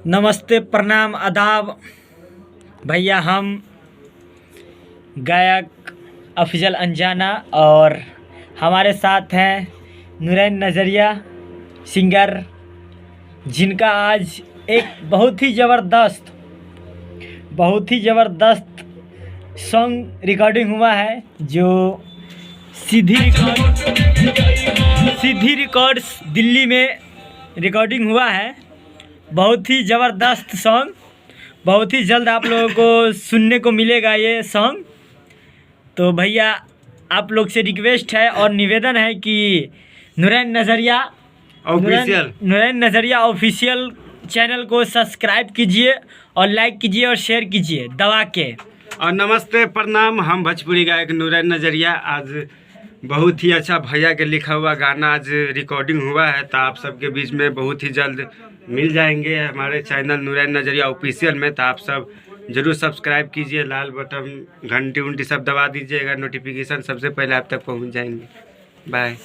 नमस्ते, प्रणाम, आदाब भैया। हम गायक अफजल अंजाना और हमारे साथ हैं नूरैन नज़रिया सिंगर, जिनका आज एक बहुत ही ज़बरदस्त सॉन्ग रिकॉर्डिंग हुआ है, जो सिद्धि रिकॉर्ड्स दिल्ली में रिकॉर्डिंग हुआ है। बहुत ही ज़बरदस्त सॉन्ग, बहुत ही जल्द आप लोगों को सुनने को मिलेगा ये सॉन्ग। तो भैया आप लोग से रिक्वेस्ट है और निवेदन है कि नूरैन नज़रिया ऑफिशियल चैनल को सब्सक्राइब कीजिए और लाइक कीजिए और शेयर कीजिए दबा के। और नमस्ते, प्रणाम। हम भोजपुरी गायक नूरैन नज़रिया। आज बहुत ही अच्छा भैया के लिखा हुआ गाना आज रिकॉर्डिंग हुआ है, तो आप सबके बीच में बहुत ही जल्द मिल जाएंगे हमारे चैनल नूरैन नज़रिया ऑफिशियल में। तो आप सब जरूर सब्सक्राइब कीजिए, लाल बटन घंटी उंटी सब दबा दीजिएगा, नोटिफिकेशन सबसे पहले आप तक पहुंच जाएंगे। बाय।